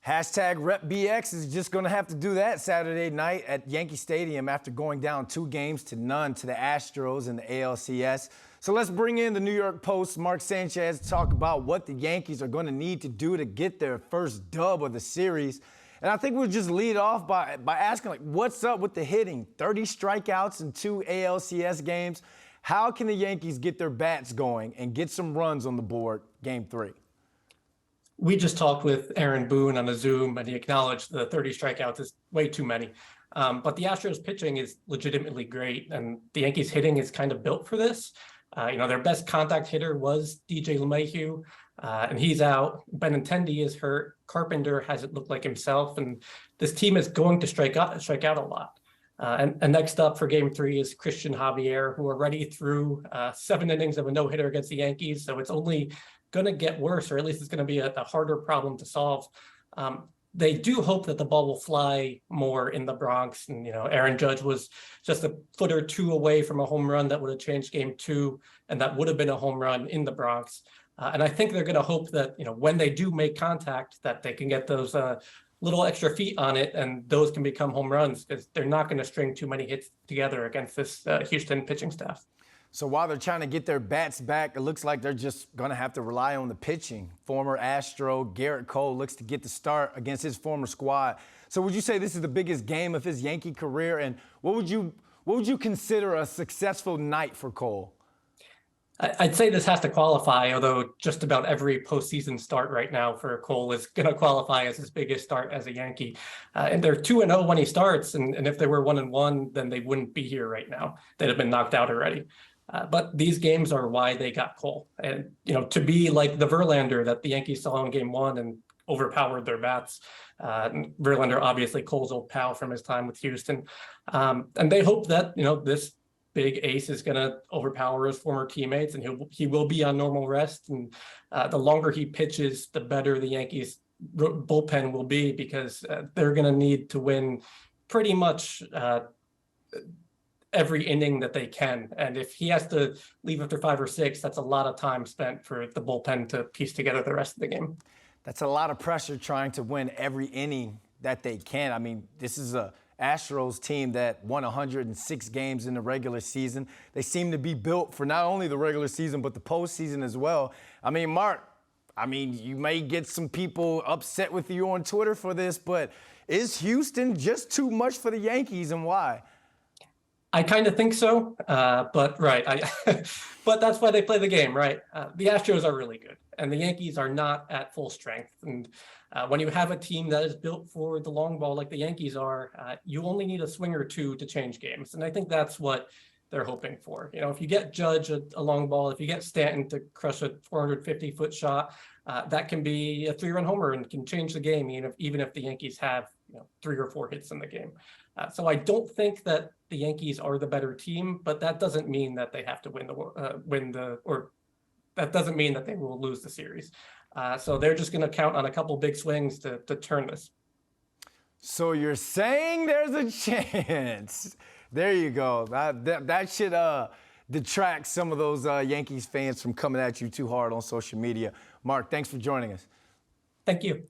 Hashtag RepBX is just going to have to do that Saturday night at Yankee Stadium after going down 2-0 to the Astros in the ALCS. So let's bring in the New York Post's Mark Sanchez to talk about what the Yankees are going to need to do to get their first dub of the series. And I think we'll just lead off by asking, what's up with the hitting? 30 strikeouts in 2 ALCS games. How can the Yankees get their bats going and get some runs on the board Game 3? We just talked with Aaron Boone on a Zoom, and he acknowledged the 30 strikeouts is way too many. But the Astros pitching is legitimately great, and the Yankees hitting is kind of built for this. Their best contact hitter was DJ LeMahieu, and he's out. Benintendi is hurt. Carpenter hasn't looked like himself, and this team is going to strike out a lot. And next up for Game 3 is Christian Javier, who already threw 7 innings of a no-hitter against the Yankees, so it's only going to get worse, or at least it's going to be a harder problem to solve. They do hope that the ball will fly more in the Bronx. And, Aaron Judge was just a foot or two away from a home run that would have changed Game 2, and that would have been a home run in the Bronx. And I think they're going to hope that, when they do make contact, that they can get those little extra feet on it, and those can become home runs, because they're not going to string too many hits together against this Houston pitching staff. So while they're trying to get their bats back, it looks like they're just going to have to rely on the pitching. Former Astro Garrett Cole looks to get the start against his former squad. So would you say this is the biggest game of his Yankee career? And what would you consider a successful night for Cole? I'd say this has to qualify, although just about every postseason start right now for Cole is going to qualify as his biggest start as a Yankee. And they're 2-0 when he starts, and if they were 1-1, then they wouldn't be here right now. They'd have been knocked out already. But these games are why they got Cole. And, to be like the Verlander that the Yankees saw in Game 1 and overpowered their bats. Verlander, obviously Cole's old pal from his time with Houston. And they hope that, this big ace is going to overpower his former teammates, and he will be on normal rest. And the longer he pitches, the better the Yankees bullpen will be, because they're going to need to win pretty much every inning that they can. And if he has to leave after 5 or 6, that's a lot of time spent for the bullpen to piece together the rest of the game. That's a lot of pressure trying to win every inning that they can. I mean, this is a Astros team that won 106 games in the regular season. They seem to be built for not only the regular season, but the postseason as well. I mean, Mark, you may get some people upset with you on Twitter for this, but is Houston just too much for the Yankees, and why? I kind of think so, but right. But that's why they play the game, right? The Astros are really good, and the Yankees are not at full strength. And when you have a team that is built for the long ball like the Yankees are, you only need a swing or two to change games. And I think that's what they're hoping for. If you get Judge a long ball, if you get Stanton to crush a 450-foot shot, that can be a 3-run homer and can change the game, even if the Yankees have 3 or 4 hits in the game. So I don't think that the Yankees are the better team, but that doesn't mean that they have to that doesn't mean that they will lose the series. So they're just going to count on a couple big swings to turn this. So you're saying there's a chance. There you go. That should detract some of those Yankees fans from coming at you too hard on social media. Mark, thanks for joining us. Thank you.